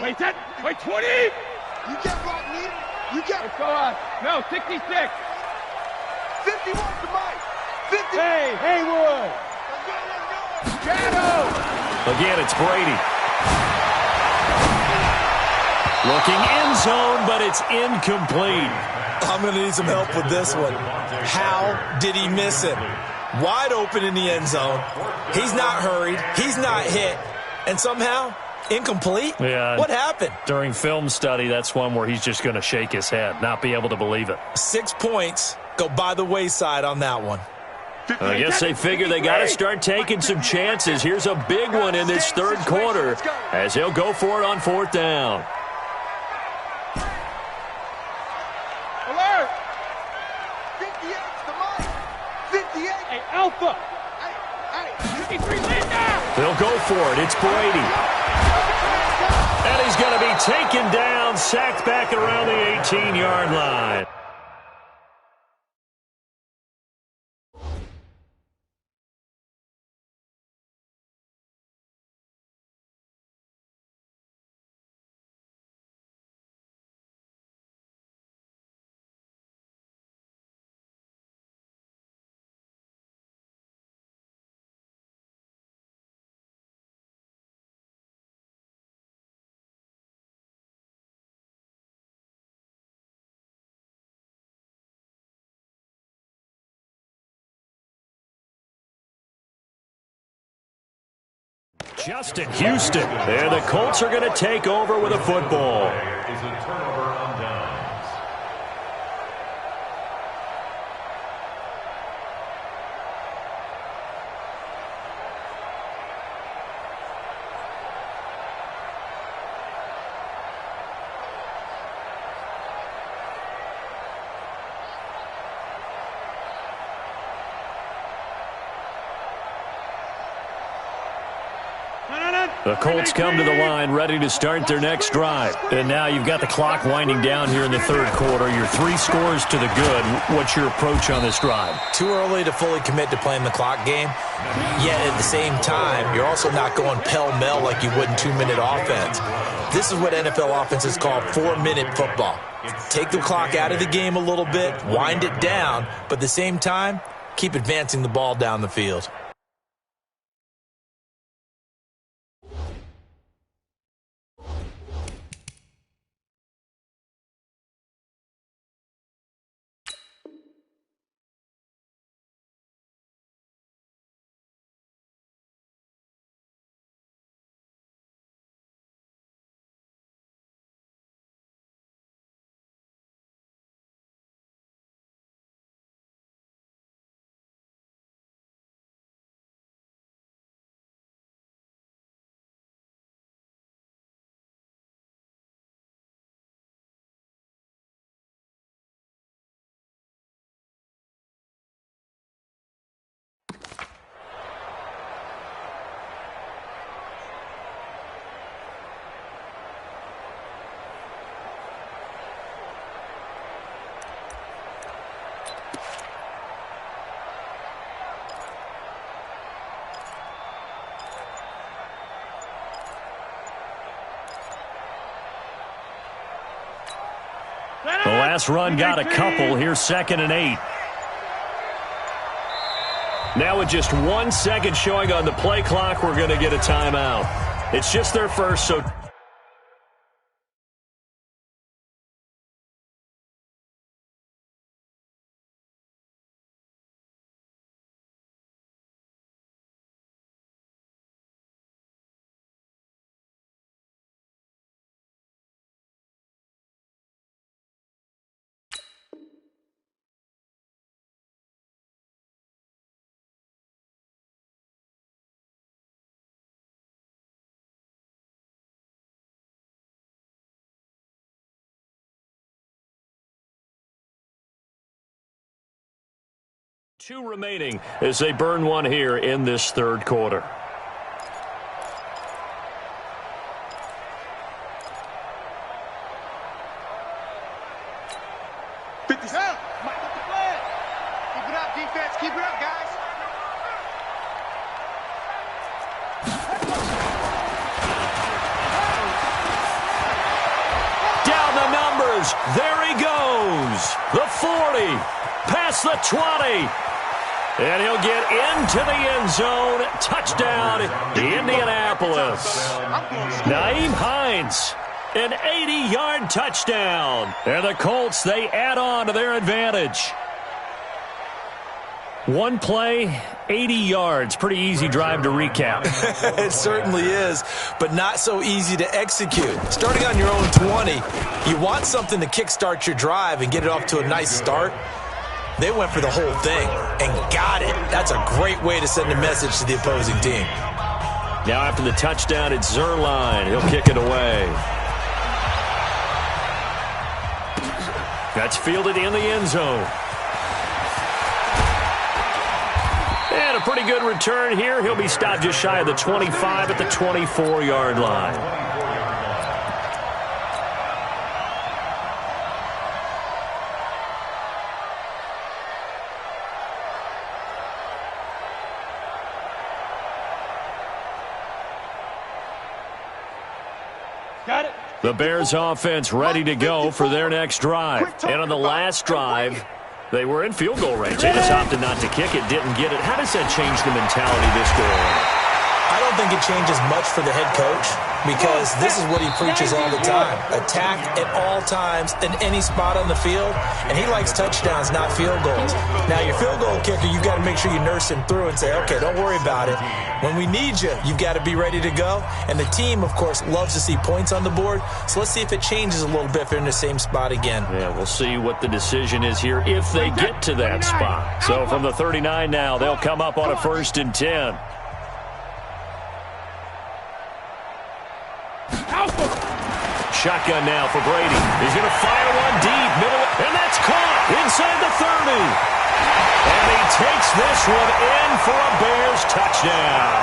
Wait, 10. Wait, 20. You get right, Neil. You get. Let's go on. No, 66. 51 to Mike. 50. Hey, Haywood. Let's go. Shadow. Again, it's Brady. Looking end zone, but it's incomplete. I'm going to need some help with this one. How did he miss it? Wide open in the end zone. He's not hurried. He's not hit. And somehow, incomplete? Yeah. What happened? During film study, that's one where he's just going to shake his head, not be able to believe it. 6 points go by the wayside on that one. I guess they figure they got to start taking some chances. Here's a big one in this third quarter as he'll go for it on fourth down. Alert. 58 to Mike. 58. Hey, Alpha. Hey, 53 Linda. They'll go for it. It's Brady. And he's going to be taken down, sacked back around the 18-yard line. Justin Houston. And the Colts are going to take over with a football. Is a turnover on downs. The Colts come to the line ready to start their next drive. And now you've got the clock winding down here in the third quarter. You're 3 scores to the good. What's your approach on this drive? Too early to fully commit to playing the clock game. Yet at the same time, you're also not going pell-mell like you would in 2-minute offense. This is what NFL offenses call 4-minute football. Take the clock out of the game a little bit, wind it down, but at the same time, keep advancing the ball down the field. Last run got a couple. Here's 2nd and 8. Now with just 1 second showing on the play clock, we're going to get a timeout. It's just their first, so... Two remaining as they burn one here in this third quarter. Keep it up, defense. Keep it up, guys. Down the numbers. There he goes. The 40. Past the 20. And he'll get into the end zone. Touchdown, Indianapolis. Nyheim Hines, an 80-yard touchdown. And the Colts, they add on to their advantage. One play, 80 yards. Pretty easy drive to recap. It certainly is, but not so easy to execute. Starting on your own 20, you want something to kickstart your drive and get it off to a nice start. They went for the whole thing and got it. That's a great way to send a message to the opposing team. Now after the touchdown, it's Zuerlein. He'll kick it away. That's fielded in the end zone. And a pretty good return here. He'll be stopped just shy of the 25 at the 24-yard line. The Bears offense ready to go for their next drive. And on the last drive, they were in field goal range. They just opted not to kick it, didn't get it. How does that change the mentality this go on? I don't think it changes much for the head coach because this is what he preaches all the time. Attack at all times in any spot on the field, and he likes touchdowns, not field goals. Now, your field goal kicker, you've got to make sure you nurse him through and say, okay, don't worry about it. When we need you, you've got to be ready to go. And the team, of course, loves to see points on the board. So let's see if it changes a little bit if they're in the same spot again. Yeah, we'll see what the decision is here if they get to that spot. So from the 39 now, they'll come up on a 1st and 10. Shotgun now for Brady. He's going to fire one deep, middle, and that's caught inside the 30. And he takes this one in for a Bears touchdown.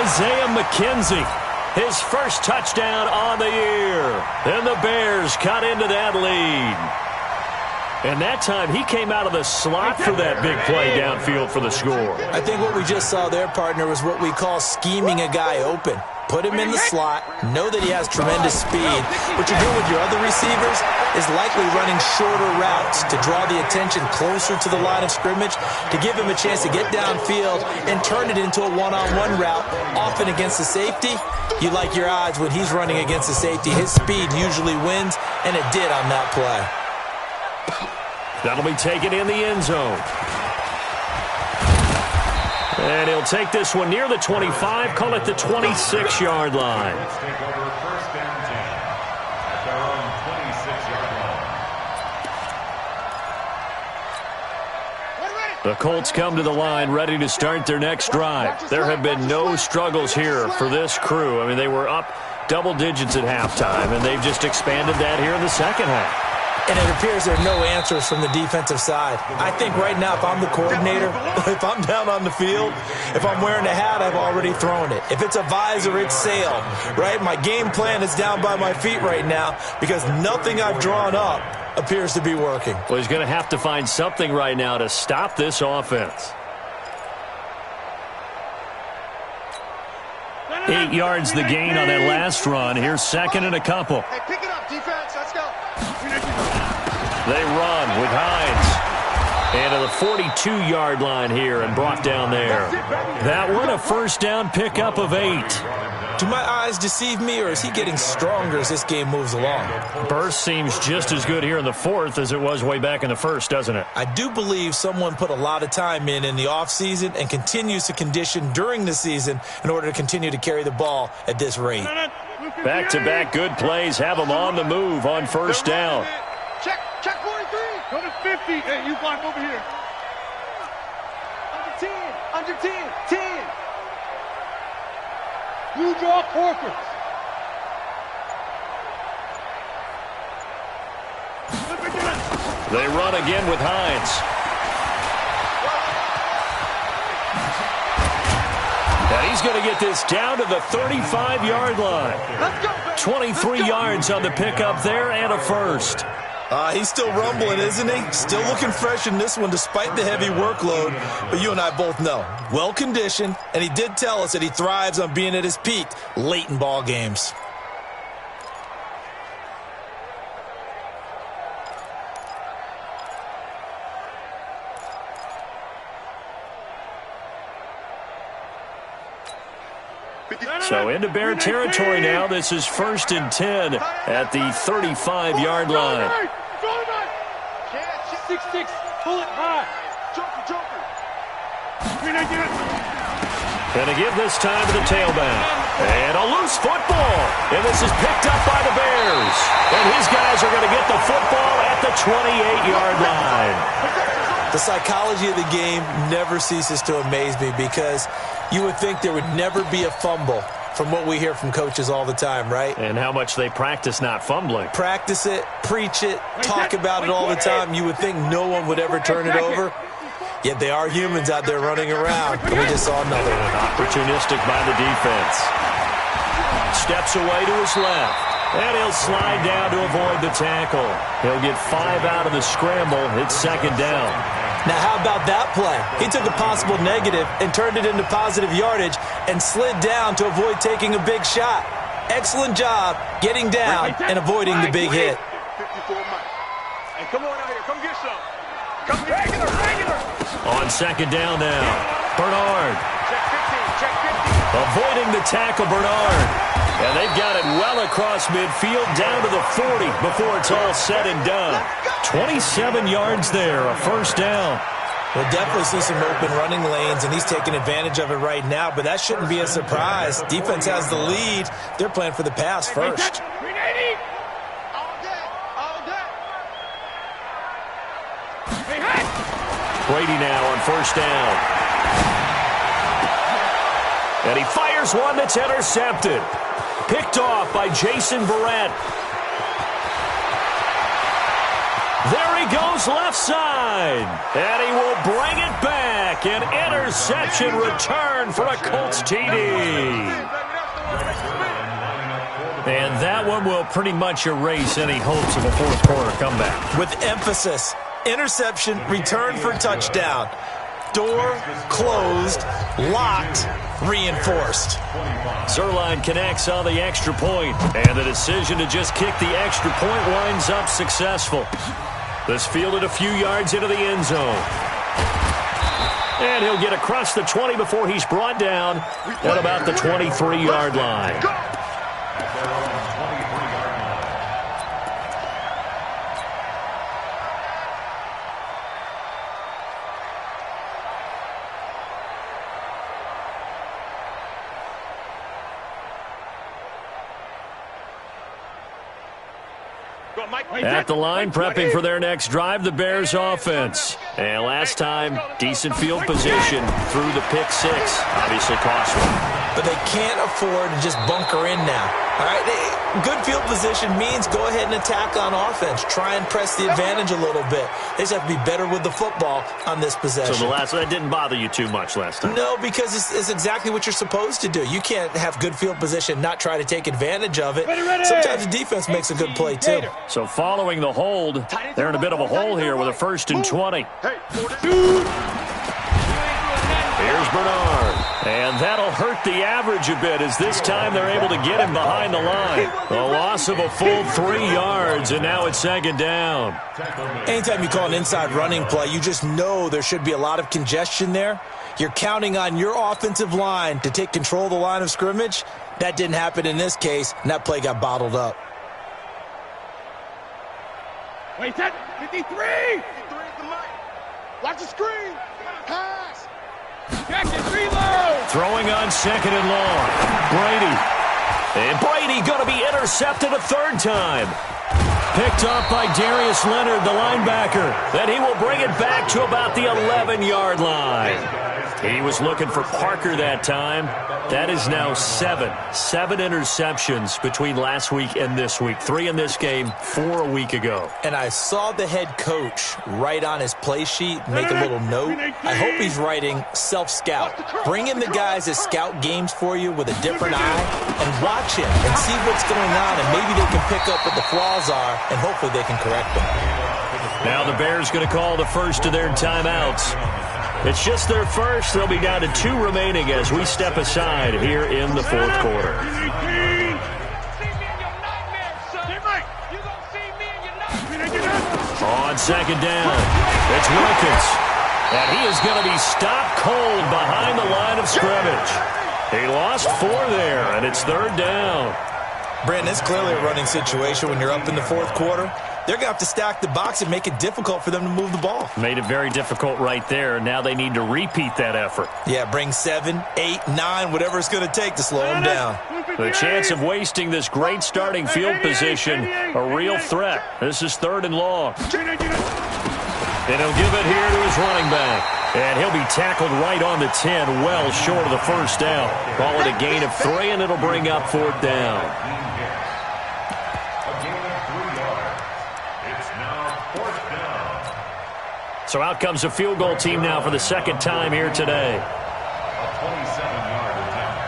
Isaiah McKenzie, his first touchdown on the year. And the Bears cut into that lead. And that time, he came out of the slot for that big play downfield for the score. I think what we just saw there, partner, was what we call scheming a guy open. Put him in the slot, know that he has tremendous speed. What you're doing with your other receivers is likely running shorter routes to draw the attention closer to the line of scrimmage, to give him a chance to get downfield and turn it into a one-on-one route, often against the safety. You like your odds when he's running against the safety. His speed usually wins, and it did on that play. That'll be taken in the end zone. And he'll take this one near the 25, call it the 26-yard line. Take over 1st and 10 at their own 26-yard line. The Colts come to the line ready to start their next drive. There have been no struggles here for this crew. I mean, they were up double digits at halftime, and they've just expanded that here in the second half. And it appears there are no answers from the defensive side. I think right now, if I'm the coordinator, if I'm down on the field, if I'm wearing a hat, I've already thrown it. If it's a visor, it's sailed, right? My game plan is down by my feet right now because nothing I've drawn up appears to be working. Well, he's going to have to find something right now to stop this offense. 8 yards the gain on that last run. Here's 2nd and a couple. Hey, pick it up, defense. Let's go. They run with Hines. And to the 42-yard line here and brought down there. That one a first down pickup of 8. Do my eyes deceive me, or is he getting stronger as this game moves along? Burst seems just as good here in the fourth as it was way back in the first, doesn't it? I do believe someone put a lot of time in the offseason and continues to condition during the season in order to continue to carry the ball at this rate. Back-to-back good plays have them on the move on first down. Check 43. Go to 50. Hey, you block over here. Under 10. 10. You draw Corkers. They run again with Hines. And he's going to get this down to the 35-yard line. 23 yards on the pickup there and a first. He's still rumbling, isn't he? Still looking fresh in this one despite the heavy workload. But you and I both know, well-conditioned, and he did tell us that he thrives on being at his peak late in ball games. So into Bear territory now. This is 1st and 10 at the 35-yard line. 6-6, pull it high. Joker. Gonna give this time to the tailback. And a loose football. And this is picked up by the Bears. And his guys are going to get the football at the 28-yard line. The psychology of the game never ceases to amaze me because you would think there would never be a fumble from what we hear from coaches all the time, right? And how much they practice not fumbling. Practice it, preach it, talk about it all the time. You would think no one would ever turn it over. Yet they are humans out there running around. And we just saw another one. Opportunistic by the defense. Steps away to his left. And he'll slide down to avoid the tackle. He'll get 5 out of the scramble. It's 2nd down. Now, how about that play? He took a possible negative and turned it into positive yardage and slid down to avoid taking a big shot. Excellent job getting down and avoiding the big hit. 54 Mike. Hey, come on out here. Come get some. Come regular. On 2nd down now. Bernard. Check 15. Avoiding the tackle, Bernard. And they've got it well across midfield down to the 40 before it's all said and done. 27 yards there, a first down. We'll definitely see some open running lanes, and he's taking advantage of it right now, but that shouldn't be a surprise. Defense has the lead. They're playing for the pass first. 380. All day. Brady now on first down. And he fires one that's intercepted. Picked off by Jason Verrett. There he goes left side. And he will bring it back. An interception return for a Colts TD. And that one will pretty much erase any hopes of a fourth quarter comeback. With emphasis, interception, return for touchdown. Door closed, locked, reinforced. Zuerlein connects on the extra point, and the decision to just kick the extra point winds up successful. This fielded a few yards into the end zone. And he'll get across the 20 before he's brought down at about the 23-yard line. At the line, prepping for their next drive, the Bears offense. And last time, decent field position through the pick 6. Obviously costly. But they can't afford to just bunker in now. All right, good field position means go ahead and attack on offense. Try and press the advantage a little bit. They just have to be better with the football on this possession. So that didn't bother you too much last time? No, because it's exactly what you're supposed to do. You can't have good field position, not try to take advantage of it. Sometimes the defense makes a good play, too. So following the hold, they're in a bit of a hole here with a 1st and 20. Here's Bernard. And that'll hurt the average a bit, as this time they're able to get him behind the line. A loss of a full 3 yards, and now it's second down. Anytime you call an inside running play, you just know there should be a lot of congestion there. You're counting on your offensive line to take control of the line of scrimmage. That didn't happen in this case, and that play got bottled up. Wait, 10, 53! Watch the screen! Pass! Check it, reload! Throwing on second and long. Brady. And Brady going to be intercepted a third time. Picked off by Darius Leonard, the linebacker. Then he will bring it back to about the 11-yard line. He was looking for Parker that time. That is now 7 interceptions between last week and this week. 3 in this game, 4 a week ago. And I saw the head coach write on his play sheet, make a little note. I hope he's writing self-scout. Bring in the guys that scout games for you with a different eye and watch him and see what's going on, and maybe they can pick up what the flaws are, and hopefully they can correct them. Now the Bears going to call the first of their timeouts. It's just their first. They'll be down to 2 remaining as we step aside here in the fourth quarter. On second down, it's Wilkins. And he is going to be stopped cold behind the line of scrimmage. He lost 4 there, and it's third down. Brandon, it's clearly a running situation when you're up in the fourth quarter. They're going to have to stack the box and make it difficult for them to move the ball. Made it very difficult right there. Now they need to repeat that effort. Yeah, bring 7, 8, 9, whatever it's going to take to slow them down. The chance of wasting this great starting field position, a real threat. This is third and long. And he'll give it here to his running back. And he'll be tackled right on the 10, well short of the first down. Call it a gain of 3, and it'll bring up fourth down. So out comes a field goal team now for the second time here today. A 27-yard attempt.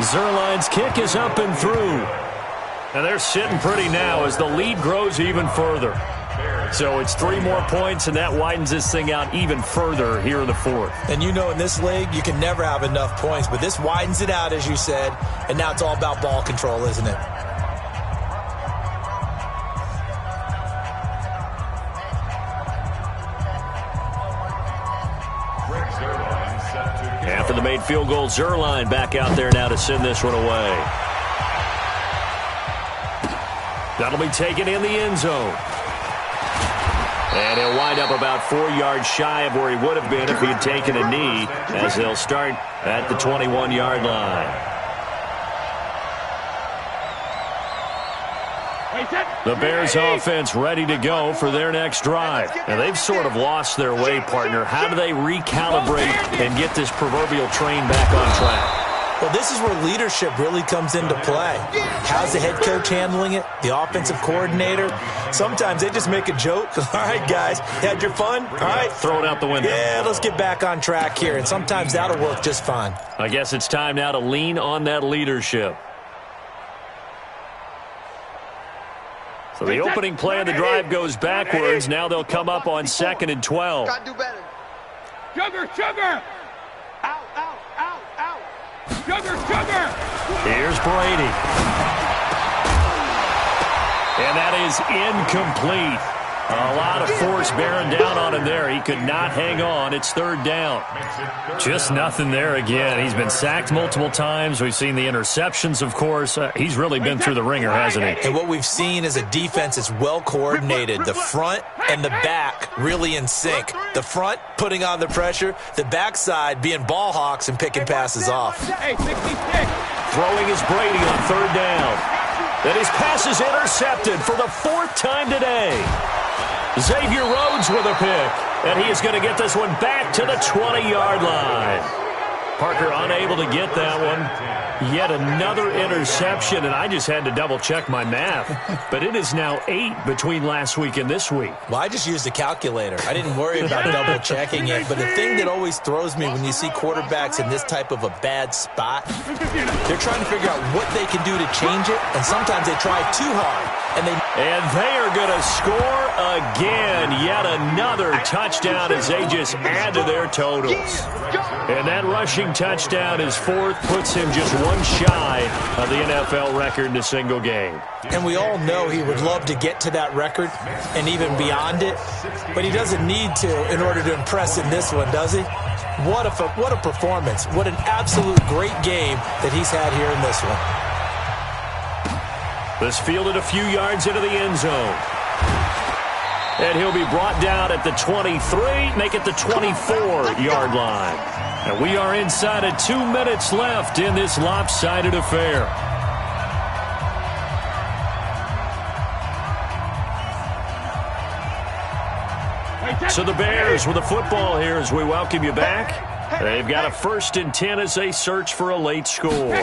Zerline's kick is up and through. And they're sitting pretty now as the lead grows even further. So it's 3 more points, and that widens this thing out even further here in the fourth. And you know in this league, you can never have enough points, but this widens it out, as you said, and now it's all about ball control, isn't it? After the made field goal, Zerline back out there now to send this one away. That'll be taken in the end zone. And he'll wind up about 4 yards shy of where he would have been if he had taken a knee, as they'll start at the 21-yard line. The Bears offense ready to go for their next drive. Now, they've sort of lost their way, partner. How do they recalibrate and get this proverbial train back on track? Well, this is where leadership really comes into play. How's the head coach handling it? The offensive coordinator? Sometimes they just make a joke. All right, guys, had your fun? All right. Throw it out the window. Yeah, let's get back on track here. And sometimes that'll work just fine. I guess it's time now to lean on that leadership. So the opening play of the drive goes backwards. Now they'll come up on 2nd and 12. Got to do better. Sugar! Out! Sugar! Here's Brady. And that is incomplete. A lot of force bearing down on him there. He could not hang on. It's third down. Just nothing there again. He's been sacked multiple times. We've seen the interceptions, of course. He's really been through the ringer, hasn't he? And what we've seen is a defense that's well coordinated. The front and the back really in sync. The front putting on the pressure. The backside being ball hawks and picking passes off. Throwing is Brady on third down. Then his pass is intercepted for the 4th time today. Xavier Rhodes with a pick, and he is going to get this one back to the 20-yard line. Parker unable to get that one. Yet another interception, and I just had to double-check my math. But it is now 8 between last week and this week. Well, I just used a calculator. I didn't worry about double-checking it. But the thing that always throws me when you see quarterbacks in this type of a bad spot, they're trying to figure out what they can do to change it, and sometimes they try too hard. And they are going to score again. Yet another touchdown as they just add to their totals. And that rushing touchdown is 4th, puts him just one shy of the NFL record in a single game. And we all know he would love to get to that record and even beyond it, but he doesn't need to in order to impress in this one, does he? What a performance. What an absolute great game that he's had here in this one. This fielded a few yards into the end zone. And he'll be brought down at the 23, make it the 24-yard line. And we are inside of 2 minutes left in this lopsided affair. So the Bears with the football here as we welcome you back. They've got a 1st and 10 as they search for a late score.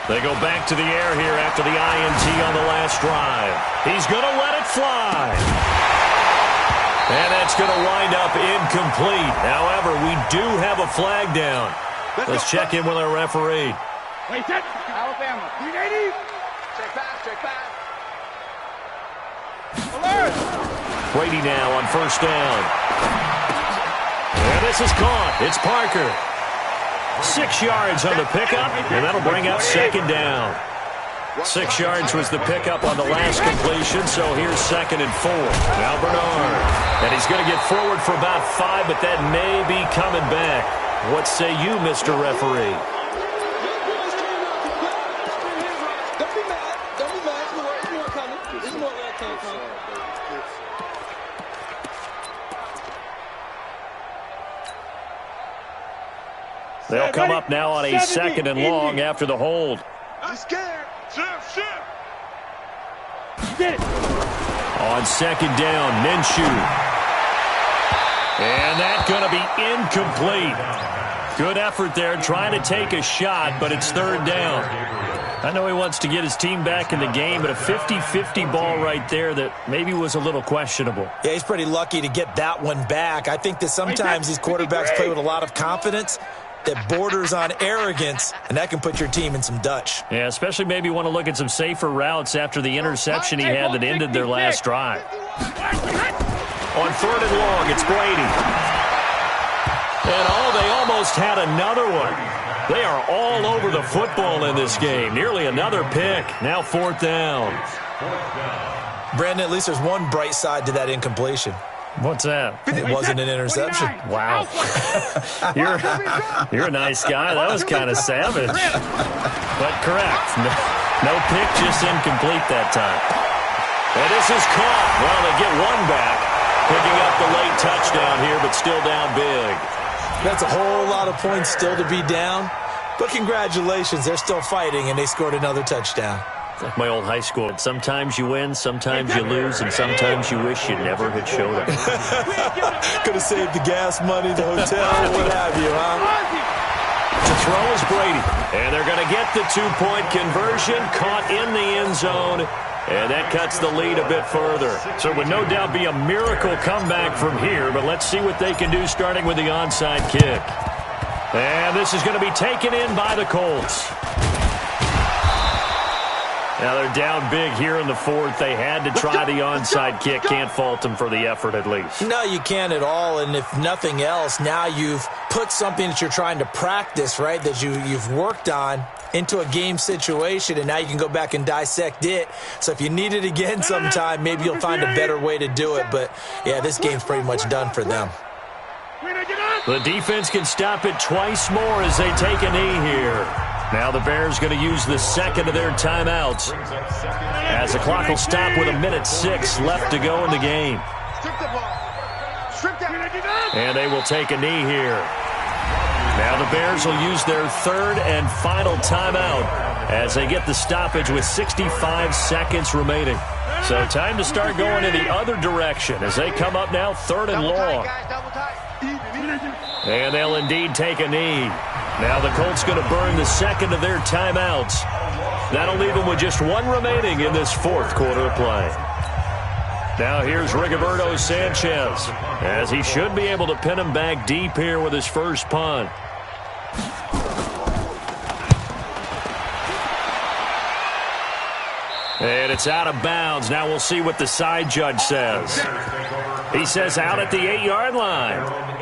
They go back to the air here after the INT on the last drive. He's going to let it fly. And that's going to wind up incomplete. However, we do have a flag down. Let's check in with our referee. Wait, set. Alabama. 380. Check back. Alert. Brady now on 1st down. And this is caught. It's Parker. 6 yards on the pickup, and that'll bring up 2nd down. 6 yards was the pickup on the last completion, so here's 2nd and 4. Now Bernard. And he's going to get forward for about 5, but that may be coming back. What say you, Mr. Referee? Don't be mad. It's more coming. It's more coming. They'll come up now on a 2nd and long after the hold. I'm scared. Shift. On 2nd down, Minshew. And that's going to be incomplete. Good effort there, trying to take a shot, but it's 3rd down. I know he wants to get his team back in the game, but a 50-50 ball right there that maybe was a little questionable. Yeah, he's pretty lucky to get that one back. I think that sometimes these quarterbacks play with a lot of confidence that borders on arrogance, and that can put your team in some Dutch. Yeah, especially maybe want to look at some safer routes after the interception he had that ended their last drive. On 3rd and long, it's Brady. And they almost had another one. They are all over the football in this game. Nearly another pick. Now 4th down. Brandon, at least there's one bright side to that incompletion. What's that? It wasn't an interception. Wow. You're a nice guy. That was kind of savage. But correct. No pick, just incomplete that time. And this is caught. Well, they get one back. Picking up the late touchdown here, but still down big. That's a whole lot of points still to be down. But congratulations, they're still fighting, and they scored another touchdown. It's like my old high school. Sometimes you win, sometimes you lose, and sometimes you wish you never had showed up. Could have saved the gas money, the hotel, what have you, huh? To throw is Brady. And they're going to get the 2-point conversion, caught in the end zone, and that cuts the lead a bit further. So it would no doubt be a miracle comeback from here, but let's see what they can do starting with the onside kick. And this is going to be taken in by the Colts. Now they're down big here in the 4th. They had to try the onside kick. Can't fault them for the effort at least. No, you can't at all. And if nothing else, now you've put something that you're trying to practice, right, that you've worked on into a game situation, and now you can go back and dissect it. So if you need it again sometime, maybe you'll find a better way to do it. But, yeah, this game's pretty much done for them. The defense can stop it twice more as they take a knee here. Now the Bears going to use the 2nd of their timeouts as the clock will stop with 1:06 left to go in the game. And they will take a knee here. Now the Bears will use their 3rd and final timeout as they get the stoppage with 65 seconds remaining. So time to start going in the other direction as they come up now 3rd and long. And they'll indeed take a knee. Now the Colts going to burn the second of their timeouts. That'll leave them with just one remaining in this fourth quarter of play. Now here's Rigoberto Sanchez, as he should be able to pin him back deep here with his first punt. And it's out of bounds. Now we'll see what the side judge says. He says out at the 8-yard line.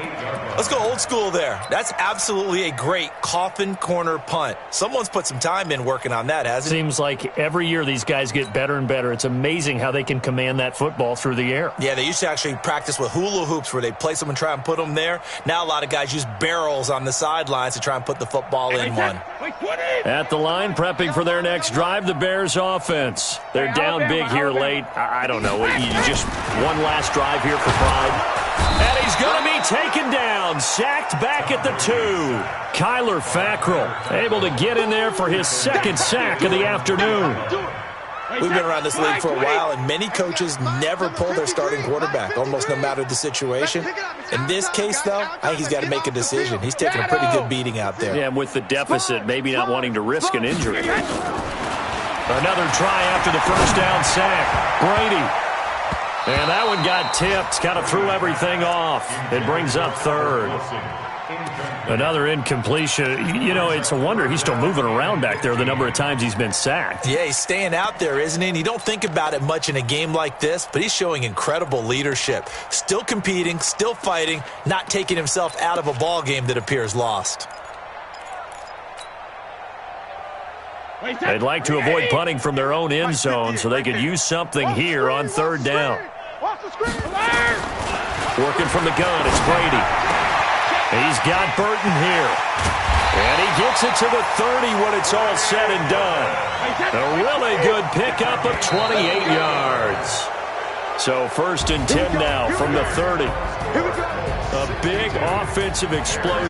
Let's go old school there. That's absolutely a great coffin corner punt. Someone's put some time in working on that, hasn't it? Seems like every year these guys get better and better. It's amazing how they can command that football through the air. Yeah, they used to actually practice with hula hoops where they place them and try and put them there. Now a lot of guys use barrels on the sidelines to try and put the football in one. At the line, prepping for their next drive, the Bears offense. They're down big here late. I don't know. Just one last drive here for pride. And he's going to be taken down, sacked back at the 2. Kyler Fackrell able to get in there for his second sack of the afternoon. We've been around this league for a while, and many coaches never pull their starting quarterback, almost no matter the situation. In this case, though, I think he's got to make a decision. He's taking a pretty good beating out there. Yeah, and with the deficit, maybe not wanting to risk an injury. Another try after the first down sack. Brady. And that one got tipped, kind of threw everything off. It brings up third. Another incompletion. You know, it's a wonder he's still moving around back there the number of times he's been sacked. Yeah, he's staying out there, isn't he? And you don't think about it much in a game like this, but he's showing incredible leadership. Still competing, still fighting, not taking himself out of a ball game that appears lost. They'd like to avoid punting from their own end zone so they could use something here on third down. Working from the gun, it's Brady. He's got Burton here. And he gets it to the 30 when it's all said and done. A really good pickup of 28 yards. So 1st and 10 now from the 30. A big offensive explosion.